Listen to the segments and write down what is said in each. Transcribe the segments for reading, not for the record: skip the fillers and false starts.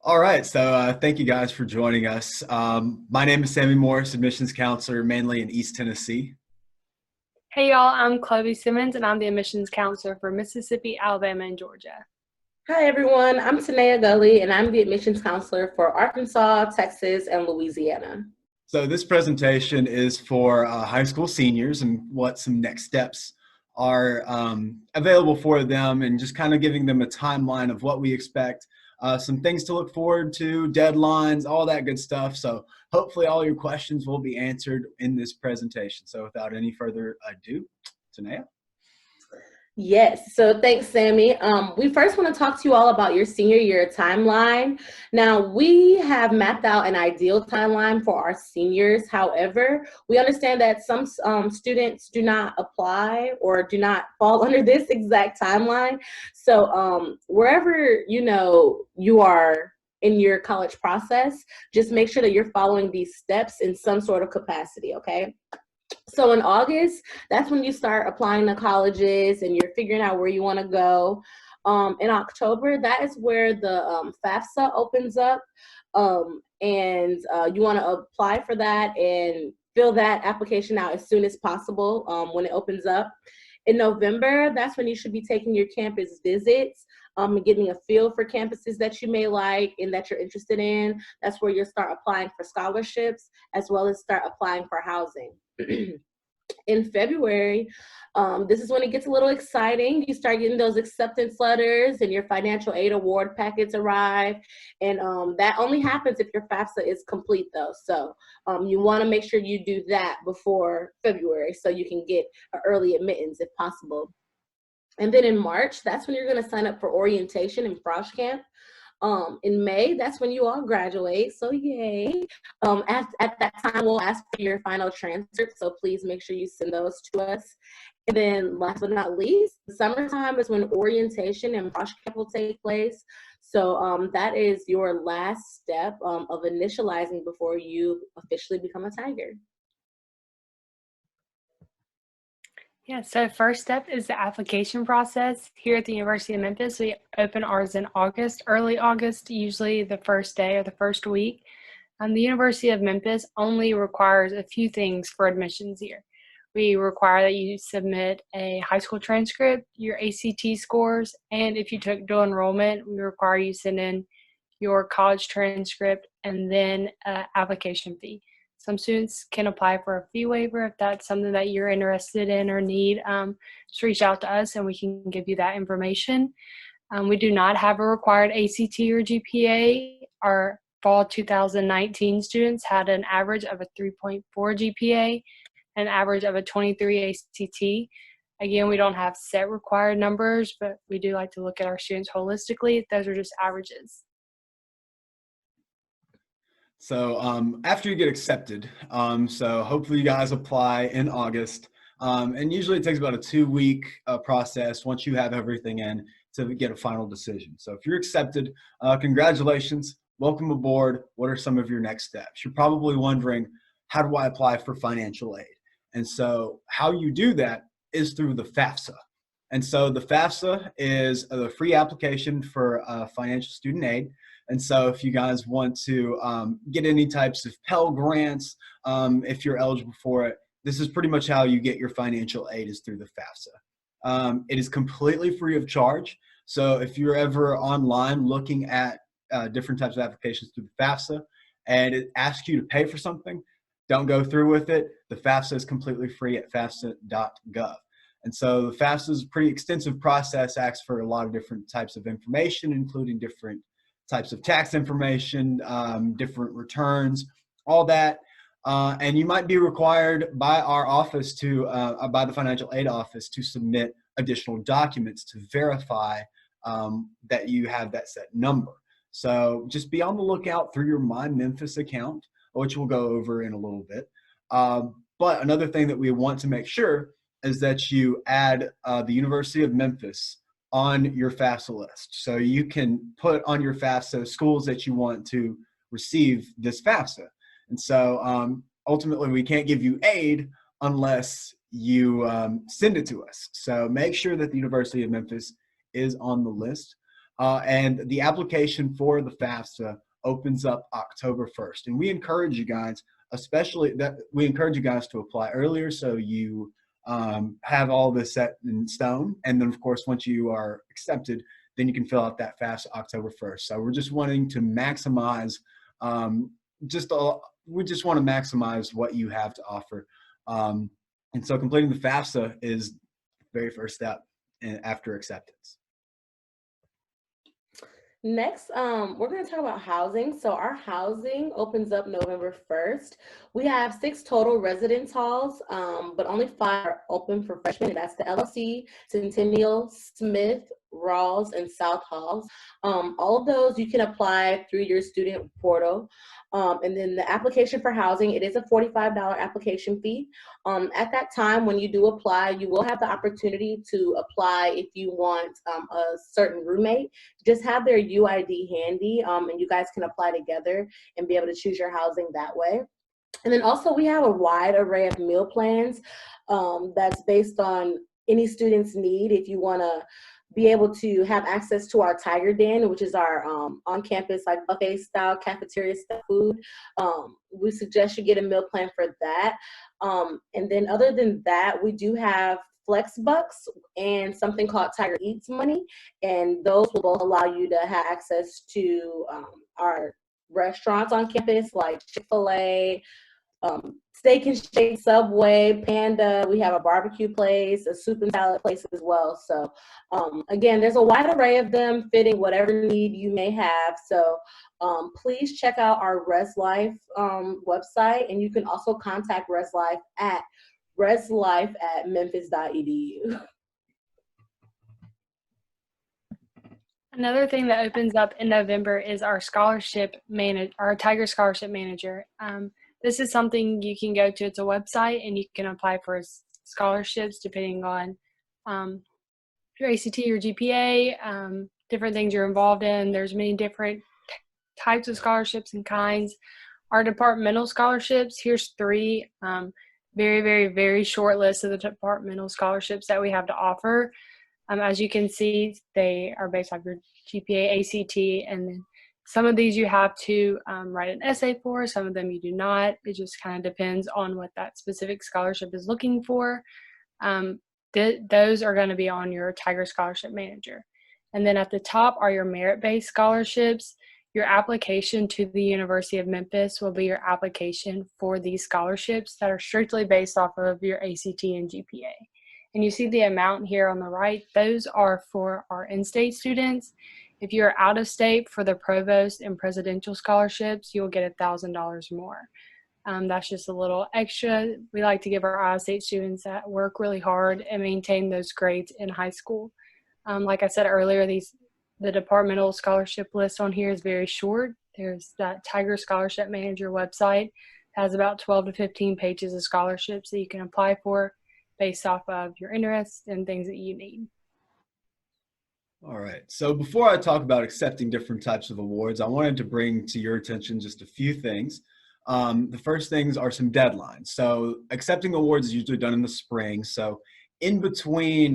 All right, so thank you guys for joining us. My name is Sammy Morris, admissions counselor mainly in East Tennessee. Hey y'all, I'm Chloe Simmons and I'm the admissions counselor for Mississippi, Alabama, and Georgia. Hi everyone, I'm Tanea Gully and I'm the admissions counselor for Arkansas, Texas, and Louisiana. So this presentation is for high school seniors and what some next steps are available for them, and just kind of giving them a timeline of what we expect, some things to look forward to, deadlines, all that good stuff. So hopefully all your questions will be answered in this presentation. So without any further ado, Tanea. Yes, so thanks, Sammy. We first want to talk to you all about your senior year timeline. Now, we have mapped out an ideal timeline for our seniors. However, we understand that some students do not apply or do not fall under this exact timeline. So wherever you are in your college process, just make sure that you're following these steps in some sort of capacity, okay? So in August, that's when you start applying to colleges and you're figuring out where you want to go. In October, that is where the FAFSA opens up, and you want to apply for that and fill that application out as soon as possible when it opens up. In November, that's when you should be taking your campus visits, and getting a feel for campuses that you may like and that you're interested in. That's where you'll start applying for scholarships as well as start applying for housing. In February, this is when it gets a little exciting. You start getting those acceptance letters and your financial aid award packets arrive. And that only happens if your FAFSA is complete though. So you wanna make sure you do that before February so you can get an early admittance if possible. And then in March, that's when you're gonna sign up for orientation and Frosh Camp. In May, that's when you all graduate, so yay. At that time, we'll ask for your final transcript, so please make sure you send those to us. And then last but not least, the summertime is when orientation and Frosh Camp will take place. So that is your last step of initializing before you officially become a Tiger. Yeah, so first step is the application process. Here at the University of Memphis, we open ours in August, early August, usually the first day or the first week. The University of Memphis only requires a few things for admissions here. We require that you submit a high school transcript, your ACT scores, and if you took dual enrollment, we require you send in your college transcript and then an application fee. Some students can apply for a fee waiver if that's something that you're interested in or need. Just reach out to us and we can give you that information. We do not have a required ACT or GPA. Our fall 2019 students had an average of a 3.4 GPA, an average of a 23 ACT. Again, we don't have set required numbers, but we do like to look at our students holistically. Those are just averages. So after you get accepted, so hopefully you guys apply in August, and usually it takes about a 2-week process once you have everything in to get a final decision. So if you're accepted, congratulations, welcome aboard. What are some of your next steps? You're probably wondering, how do I apply for financial aid? And so how you do that is through the FAFSA. And so the FAFSA is the free application for financial student aid. And so if you guys want to get any types of Pell Grants, if you're eligible for it, this is pretty much how you get your financial aid, is through the FAFSA. It is completely free of charge. So if you're ever online looking at different types of applications through the FAFSA and it asks you to pay for something, don't go through with it. The FAFSA is completely free at fafsa.gov. And so the FAFSA is a pretty extensive process, asks for a lot of different types of information, including different types of tax information, different returns, all that. And you might be required by our office to, by the financial aid office, to submit additional documents to verify that you have that set number. So just be on the lookout through your My Memphis account, which we'll go over in a little bit. But another thing that we want to make sure is that you add the University of Memphis on your FAFSA list. So you can put on your FAFSA schools that you want to receive this FAFSA. And so ultimately we can't give you aid unless you send it to us. So make sure that the University of Memphis is on the list. And the application for the FAFSA opens up October 1st. And we encourage you guys, to apply earlier so you have all this set in stone. And then, of course, once you are accepted, then you can fill out that FAFSA October 1st. So we're just wanting to maximize, we just want to maximize what you have to offer. And so completing the FAFSA is the very first step after acceptance. Next, we're going to talk about housing. So our housing opens up November 1st. We have 6 total residence halls, but only 5 are open for freshmen. And that's the LLC, Centennial, Smith, Rawls, and South Halls. All of those you can apply through your student portal. And then the application for housing, it is a $45 application fee. At that time, when you do apply, you will have the opportunity to apply if you want a certain roommate. Just have their UID handy, and you guys can apply together and be able to choose your housing that way. And then also we have a wide array of meal plans that's based on any student's need. If you want to be able to have access to our Tiger Den, which is our on-campus like buffet style cafeteria style food, we suggest you get a meal plan for that. And then other than that, we do have Flex Bucks and something called Tiger Eats Money, and those will both allow you to have access to our restaurants on campus like Chick-fil-A, Steak and Shake, Subway, Panda. We have a barbecue place, a soup and salad place as well. So again, there's a wide array of them fitting whatever need you may have. So please check out our ResLife website, and you can also contact ResLife at reslife@memphis.edu. Another thing that opens up in November is our our Tiger Scholarship Manager. This is something you can go to. It's a website, and you can apply for scholarships depending on your ACT or GPA, different things you're involved in. There's many different types of scholarships and kinds. Our departmental scholarships, here's 3. Very, very, very short list of the departmental scholarships that we have to offer. As you can see, they are based off your GPA, ACT, and then some of these you have to write an essay for, some of them you do not. It just kind of depends on what that specific scholarship is looking for. Those are going to be on your Tiger Scholarship Manager. And then at the top are your merit-based scholarships. Your application to the University of Memphis will be your application for these scholarships that are strictly based off of your ACT and GPA. And you see the amount here on the right. Those are for our in-state students. If you're out of state for the provost and presidential scholarships, you'll get $1,000 more. That's just a little extra. We like to give our out-of-state students that work really hard and maintain those grades in high school. Like I said earlier, the departmental scholarship list on here is very short. There's that Tiger Scholarship Manager website. It has about 12 to 15 pages of scholarships that you can apply for based off of your interests and things that you need. All right. So before I talk about accepting different types of awards, I wanted to bring to your attention just a few things. The first things are some deadlines. So accepting awards is usually done in the spring. So in between,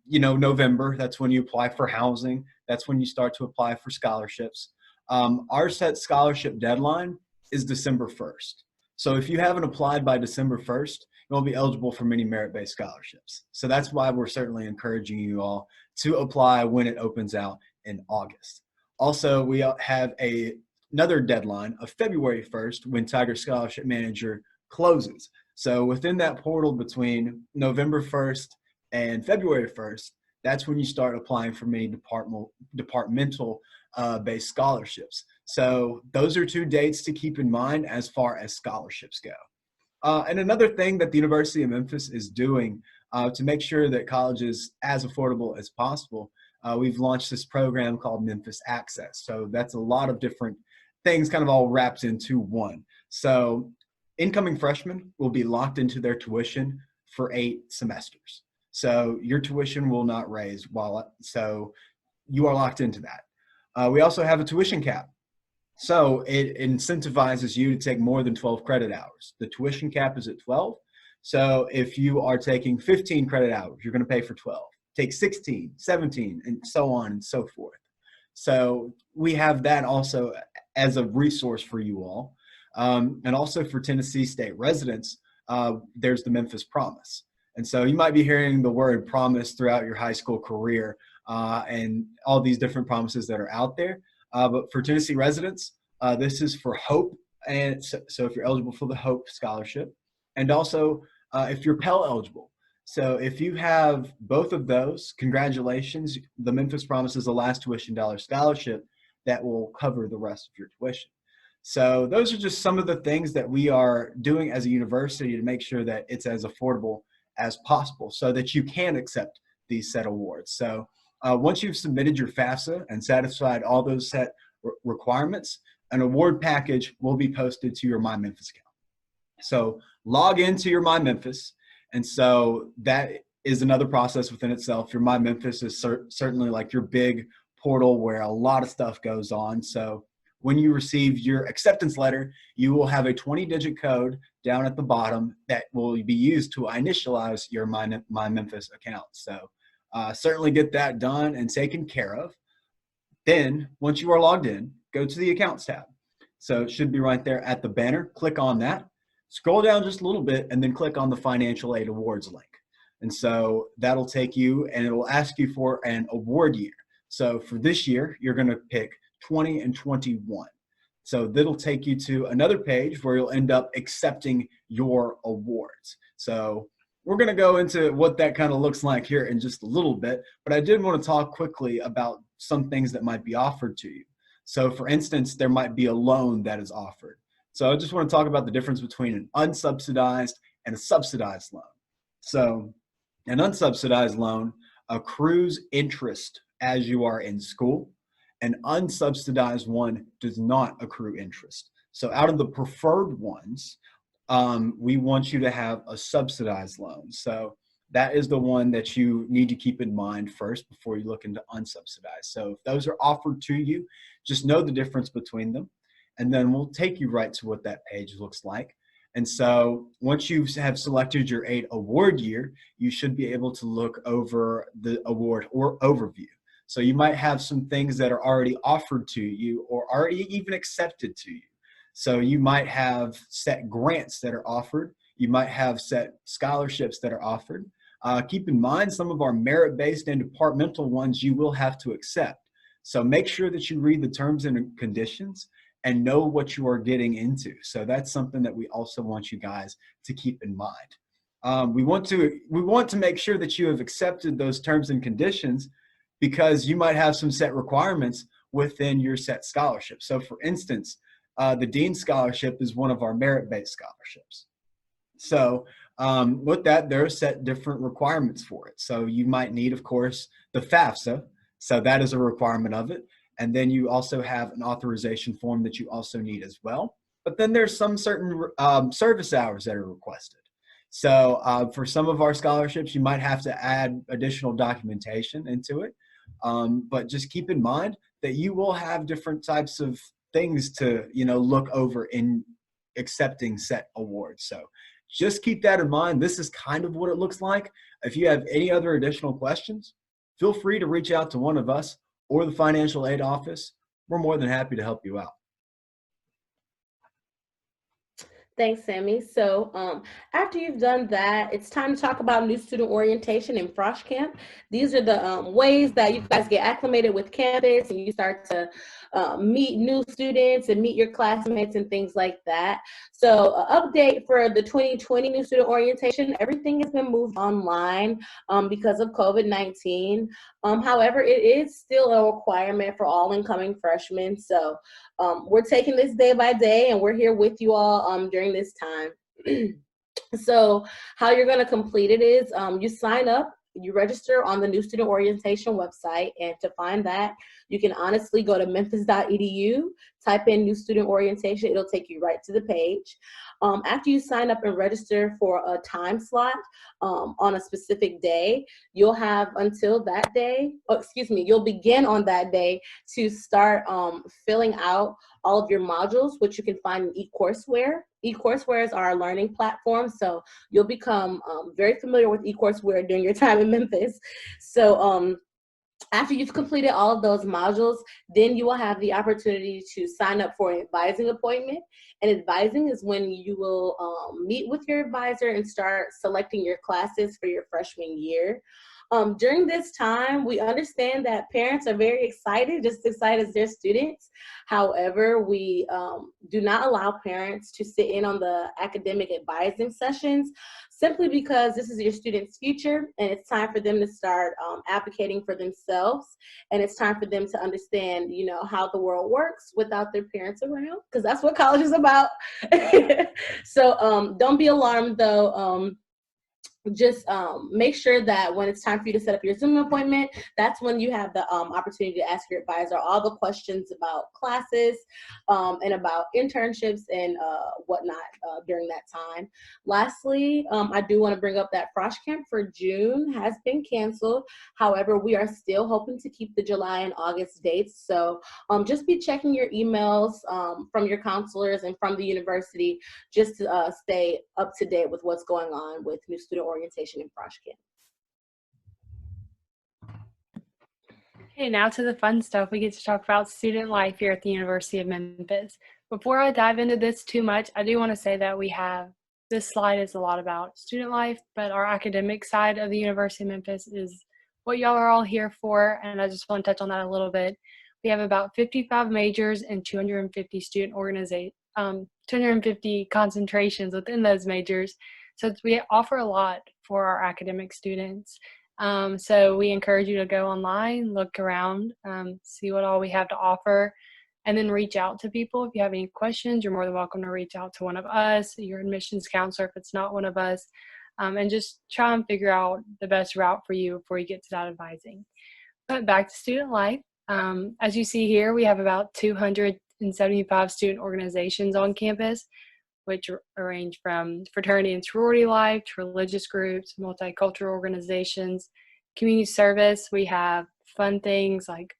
November, that's when you apply for housing. That's when you start to apply for scholarships. Our set scholarship deadline is December 1st. So if you haven't applied by December 1st, you won't be eligible for many merit-based scholarships. So that's why we're certainly encouraging you all to apply when it opens out in August. Also, we have another deadline of February 1st when Tiger Scholarship Manager closes. So within that portal between November 1st and February 1st, that's when you start applying for many departmental based scholarships. So those are 2 dates to keep in mind as far as scholarships go. And another thing that the University of Memphis is doing to make sure that college is as affordable as possible, we've launched this program called Memphis Access. So that's a lot of different things kind of all wrapped into one. So incoming freshmen will be locked into their tuition for 8 semesters. So your tuition will not raise so you are locked into that. We also have a tuition cap. So it incentivizes you to take more than 12 credit hours. The tuition cap is at 12. So if you are taking 15 credit hours, you're going to pay for 12. Take 16, 17, and so on and so forth. So we have that also as a resource for you all. And also for Tennessee State residents, there's the Memphis Promise. And so you might be hearing the word promise throughout your high school career and all these different promises that are out there. But for Tennessee residents, this is for hope. And so if you're eligible for the Hope Scholarship, and also if you're Pell eligible. So if you have both of those, congratulations. The Memphis Promise is the last tuition dollar scholarship that will cover the rest of your tuition. So those are just some of the things that we are doing as a university to make sure that it's as affordable as possible so that you can accept these set awards. So once you've submitted your FAFSA and satisfied all those set requirements, an award package will be posted to your My Memphis account. So log into your My Memphis. And so that is another process within itself. Your My Memphis is certainly like your big portal where a lot of stuff goes on. So when you receive your acceptance letter, you will have a 20-digit code down at the bottom that will be used to initialize your My Memphis account. So certainly get that done and taken care of. Then once you are logged in, go to the Accounts tab. So it should be right there at the banner. Click on that. Scroll down just a little bit and then click on the Financial Aid Awards link. And so that'll take you and it'll ask you for an award year. So for this year, you're going to pick 20 and 21. So that'll take you to another page where you'll end up accepting your awards. So we're going to go into what that kind of looks like here in just a little bit, but I did want to talk quickly about some things that might be offered to you. So for instance, there might be a loan that is offered. So I just want to talk about the difference between an unsubsidized and a subsidized loan. So an unsubsidized loan accrues interest as you are in school. An unsubsidized one does not accrue interest. So out of the preferred ones, we want you to have a subsidized loan. So that is the one that you need to keep in mind first before you look into unsubsidized. So if those are offered to you, just know the difference between them. And then we'll take you right to what that page looks like. And so once you have selected your 8 award year, you should be able to look over the award or overview. So you might have some things that are already offered to you or already even accepted to you. So you might have set grants that are offered. You might have set scholarships that are offered. Keep in mind, some of our merit-based and departmental ones you will have to accept. So make sure that you read the terms and conditions and know what you are getting into. So that's something that we also want you guys to keep in mind. We want to make sure that you have accepted those terms and conditions because you might have some set requirements within your set scholarship. So for instance, the Dean Scholarship is one of our merit-based scholarships. So with that, there are set different requirements for it. So you might need, of course, the FAFSA. So that is a requirement of it. And then you also have an authorization form that you also need as well. But then there's some certain service hours that are requested. So for some of our scholarships, you might have to add additional documentation into it. But just keep in mind that you will have different types of things to, look over in accepting set awards. So just keep that in mind. This is kind of what it looks like. If you have any other additional questions, feel free to reach out to one of us or the financial aid office. We're more than happy to help you out. Thanks, Sammy. So after you've done that, it's time to talk about new student orientation and Frosh Camp. These are the ways that you guys get acclimated with campus and you start to meet new students and meet your classmates and things like that. So update for the 2020 new student orientation, everything has been moved online because of COVID-19. However, it is still a requirement for all incoming freshmen. So we're taking this day by day and we're here with you all during this time. So how you're going to complete it is you sign up, you register on the new student orientation website, and to find that, you can honestly go to memphis.edu, type in new student orientation, it'll take you right to the page. After you sign up and register for a time slot on a specific day, you'll have until that day, you'll begin on that day to start filling out all of your modules, which you can find in eCourseWare. eCourseWare is our learning platform, so you'll become very familiar with eCourseWare during your time in Memphis. So After you've completed all of those modules, then you will have the opportunity to sign up for an advising appointment. And advising is when you will meet with your advisor and start selecting your classes for your freshman year. During this time, we understand that parents are very excited, just as excited as their students. However, we do not allow parents to sit in on the academic advising sessions simply because this is your student's future and it's time for them to start advocating for themselves, and it's time for them to understand, you know, how the world works without their parents around, because that's what college is about. So don't be alarmed though. Just make sure that when it's time for you to set up your Zoom appointment, that's when you have the opportunity to ask your advisor all the questions about classes and about internships and whatnot during that time. Lastly, I do want to bring up that Frosh Camp for June has been canceled. However, we are still hoping to keep the July and August dates. So just be checking your emails from your counselors and from the university just to stay up to date with what's going on with new student orientation in Frosh Camp. Okay, now to the fun stuff. We get to talk about student life here at the University of Memphis. Before I dive into this too much, I do want to say that this slide is a lot about student life, but our academic side of the University of Memphis is what y'all are all here for, and I just want to touch on that a little bit. We have about 55 majors and 250 250 concentrations within those majors. So we offer a lot for our academic students. So we encourage you to go online, look around, see what all we have to offer, and then reach out to people. If you have any questions, you're more than welcome to reach out to one of us, your admissions counselor if it's not one of us, and just try and figure out the best route for you before you get to that advising. But back to student life. As you see here, we have about 275 student organizations on campus, which range from fraternity and sorority life to religious groups, multicultural organizations, community service. We have fun things like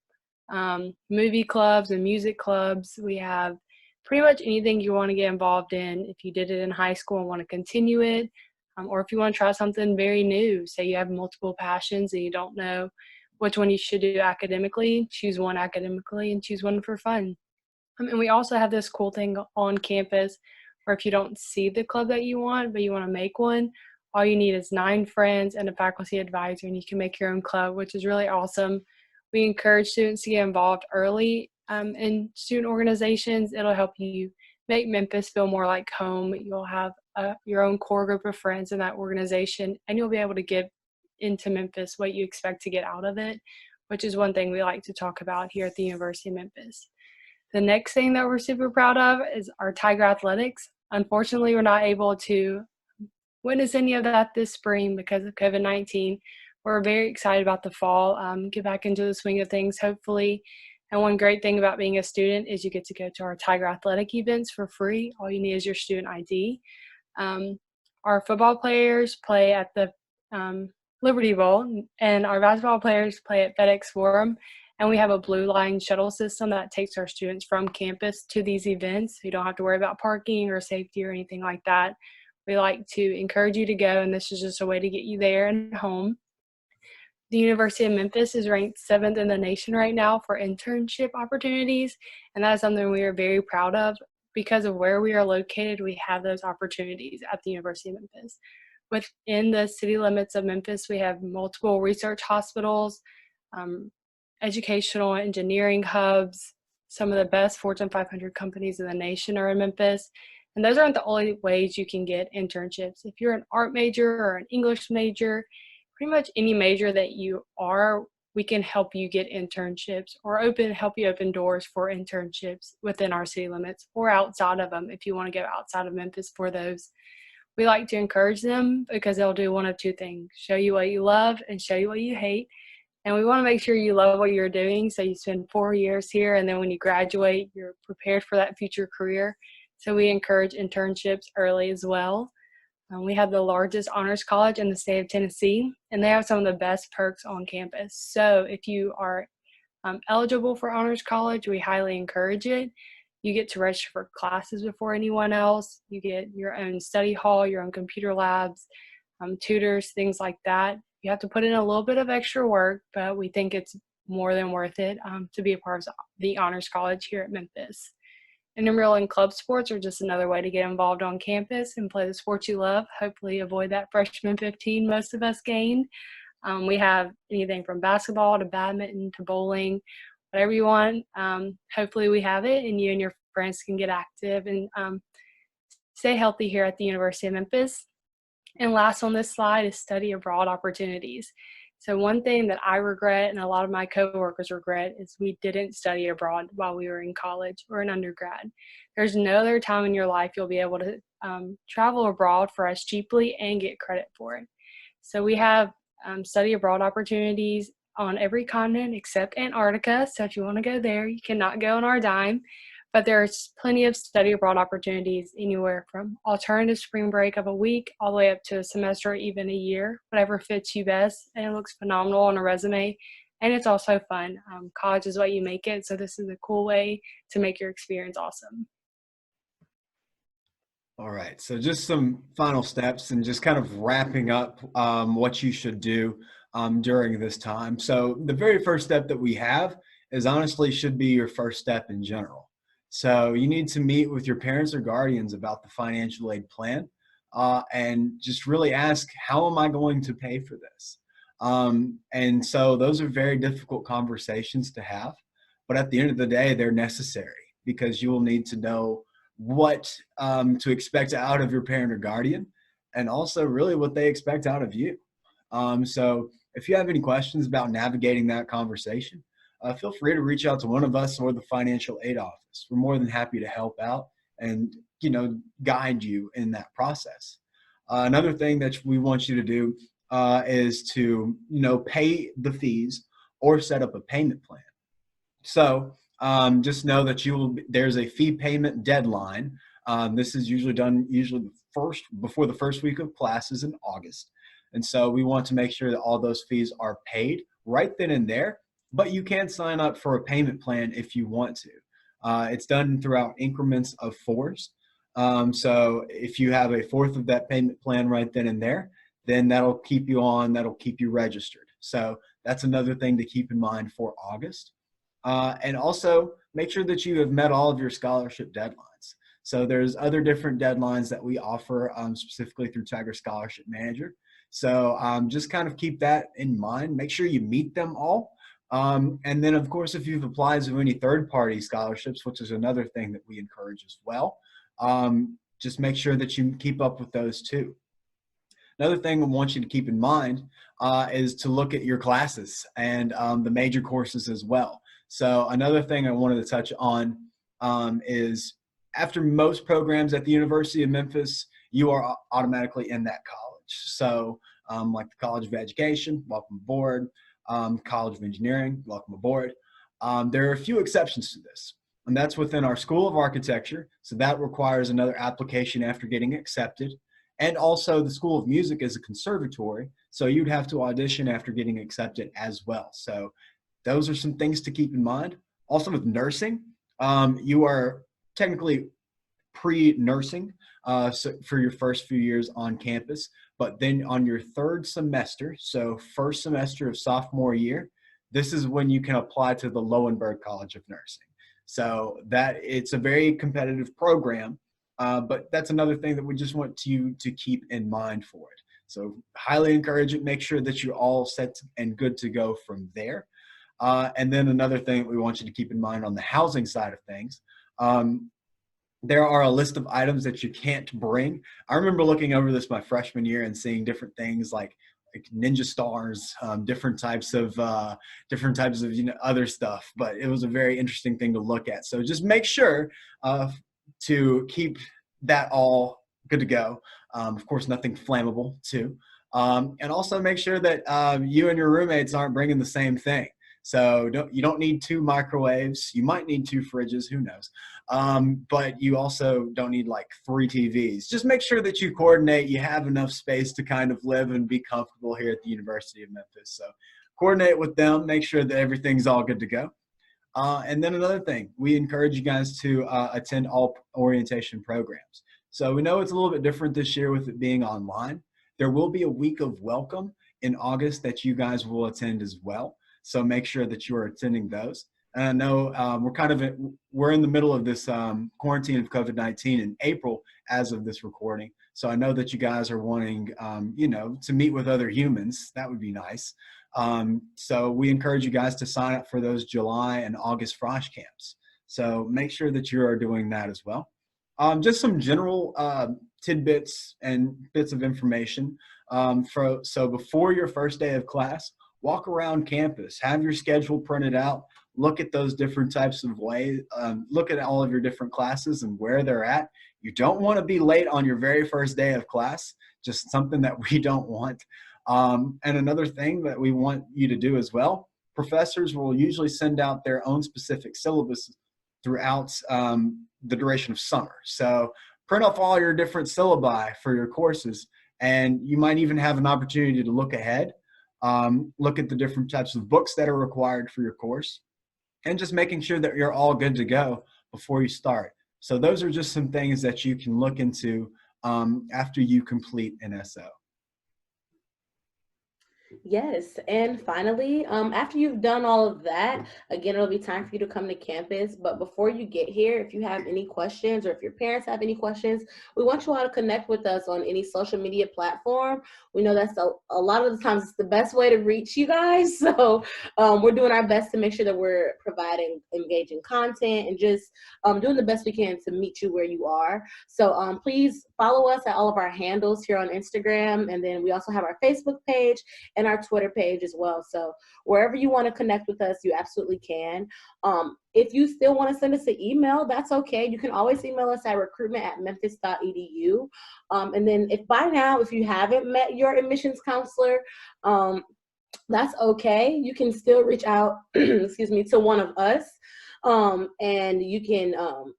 movie clubs and music clubs. We have pretty much anything you want to get involved in. If you did it in high school and want to continue it, or if you want to try something very new, say you have multiple passions and you don't know which one you should do academically, choose one academically and choose one for fun. And we also have this cool thing on campus where if you don't see the club that you want, but you want to make one, all you need is 9 friends and a faculty advisor, and you can make your own club, which is really awesome. We encourage students to get involved early in student organizations. It'll help you make Memphis feel more like home. You'll have your own core group of friends in that organization, and you'll be able to give into Memphis what you expect to get out of it, which is one thing we like to talk about here at the University of Memphis. The next thing that we're super proud of is our Tiger Athletics. Unfortunately, we're not able to witness any of that this spring because of COVID-19. We're very excited about the fall, get back into the swing of things, hopefully. And one great thing about being a student is you get to go to our Tiger Athletic events for free. All you need is your student ID. Our football players play at the Liberty Bowl, and our basketball players play at FedEx Forum. And we have a Blue Line shuttle system that takes our students from campus to these events. You don't have to worry about parking or safety or anything like that. We like to encourage you to go, and this is just a way to get you there and home. The University of Memphis is ranked 7th in the nation right now for internship opportunities, and that is something we are very proud of. Because of where we are located, we have those opportunities at the University of Memphis. Within the city limits of Memphis, we have multiple research hospitals, educational engineering hubs. Some of the best Fortune 500 companies in the nation are in Memphis. And those aren't the only ways you can get internships. If you're an art major or an English major, pretty much any major that you are, we can help you get internships or help you open doors for internships within our city limits or outside of them if you want to go outside of Memphis for those. We like to encourage them because they'll do one of two things: show you what you love and show you what you hate. And we want to make sure you love what you're doing, so you spend 4 years here, and then when you graduate, you're prepared for that future career. So we encourage internships early as well. We have the largest honors college in the state of Tennessee, and they have some of the best perks on campus. So if you are eligible for honors college, we highly encourage it. You get to register for classes before anyone else. You get your own study hall, your own computer labs, tutors, things like that. You have to put in a little bit of extra work, but we think it's more than worth it to be a part of the Honors College here at Memphis. Intramural and club sports are just another way to get involved on campus and play the sports you love. Hopefully avoid that freshman 15 most of us gained. We have anything from basketball to badminton to bowling, whatever you want. Hopefully we have it and you and your friends can get active and stay healthy here at the University of Memphis. And last on this slide is study abroad opportunities. So one thing that I regret and a lot of my coworkers regret is we didn't study abroad while we were in college or in undergrad. There's no other time in your life you'll be able to travel abroad for us cheaply and get credit for it. So we have study abroad opportunities on every continent except Antarctica. So if you want to go there, you cannot go on our dime. But there's plenty of study abroad opportunities anywhere from alternative spring break of a week all the way up to a semester or even a year, whatever fits you best. And it looks phenomenal on a resume. And it's also fun. College is what you make it. So this is a cool way to make your experience awesome. All right. So just some final steps and just kind of wrapping up what you should do during this time. So the very first step that we have is honestly should be your first step in general. So you need to meet with your parents or guardians about the financial aid plan and just really ask, how am I going to pay for this? And so those are very difficult conversations to have, but at the end of the day, they're necessary because you will need to know what to expect out of your parent or guardian and also really what they expect out of you. So if you have any questions about navigating that conversation, feel free to reach out to one of us or the financial aid office. We're more than happy to help out and, guide you in that process. Another thing that we want you to do is to, pay the fees or set up a payment plan. So just know that there's a fee payment deadline. This is usually done before the first week of classes in August. And so we want to make sure that all those fees are paid right then and there. But you can sign up for a payment plan if you want to. It's done throughout increments of 4s. So if you have a 4th of that payment plan right then and there, then that'll keep you registered. So that's another thing to keep in mind for August. And also make sure that you have met all of your scholarship deadlines. So there's other different deadlines that we offer specifically through Tiger Scholarship Manager. So just kind of keep that in mind. Make sure you meet them all. And then, of course, if you've applied to any third-party scholarships, which is another thing that we encourage as well, just make sure that you keep up with those too. Another thing I want you to keep in mind is to look at your classes and the major courses as well. So another thing I wanted to touch on is after most programs at the University of Memphis, you are automatically in that college. So like the College of Education, welcome aboard. College of Engineering, welcome aboard. There are a few exceptions to this, and that's within our School of Architecture. So that requires another application after getting accepted. And also the School of Music is a conservatory, so you'd have to audition after getting accepted as well. So those are some things to keep in mind. Also with nursing, you are technically pre-nursing so for your first few years on campus, but then on your 3rd semester, so first semester of sophomore year, this is when you can apply to the Lowenberg College of Nursing. So that it's a very competitive program, but that's another thing that we just want you to keep in mind for it. So highly encourage it. Make sure that you're all set and good to go from there. And then another thing that we want you to keep in mind on the housing side of things, there are a list of items that you can't bring. I remember looking over this my freshman year and seeing different things like ninja stars, different types of other stuff. But it was a very interesting thing to look at. So just make sure to keep that all good to go. Of course, nothing flammable too. And also make sure that you and your roommates aren't bringing the same thing. So you don't need 2 microwaves. You might need 2 fridges, who knows? But you also don't need like 3 TVs. Just make sure that you coordinate. You have enough space to kind of live and be comfortable here at the University of Memphis. So coordinate with them. Make sure that everything's all good to go. And then another thing, we encourage you guys to attend all orientation programs. So we know it's a little bit different this year with it being online. There will be a week of welcome in August that you guys will attend as well. So make sure that you are attending those. And I know we're in the middle of this quarantine of COVID-19 in April as of this recording. So I know that you guys are wanting, to meet with other humans. That would be nice. So we encourage you guys to sign up for those July and August Frosh camps. So make sure that you are doing that as well. Just some general tidbits and bits of information. So before your first day of class, walk around campus, have your schedule printed out, look at those different types of ways, look at all of your different classes and where they're at. You don't want to be late on your very first day of class, just something that we don't want. And another thing that we want you to do as well, professors will usually send out their own specific syllabus throughout the duration of summer. So print off all your different syllabi for your courses, and you might even have an opportunity to look ahead, look at the different types of books that are required for your course, and just making sure that you're all good to go before you start. So those are just some things that you can look into after you complete an SO. Yes, and finally, after you've done all of that, again, it'll be time for you to come to campus. But before you get here, if you have any questions or if your parents have any questions, we want you all to connect with us on any social media platform. We know that's a lot of the times it's the best way to reach you guys. So we're doing our best to make sure that we're providing engaging content and just doing the best we can to meet you where you are. So please follow us at all of our handles here on Instagram. And then we also have our Facebook page and our Twitter page as well. So wherever you want to connect with us, you absolutely can. If you still want to send us an email, that's okay. You can always email us at recruitment@memphis.edu. And then if you haven't met your admissions counselor, that's okay. You can still reach out, excuse me, to one of us. And you can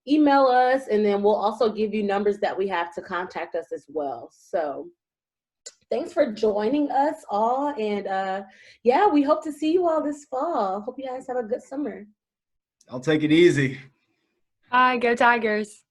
email us, and then we'll also give you numbers that we have to contact us as well. So thanks for joining us all. And yeah, we hope to see you all this fall. Hope you guys have a good summer. I'll take it easy. Bye, go Tigers.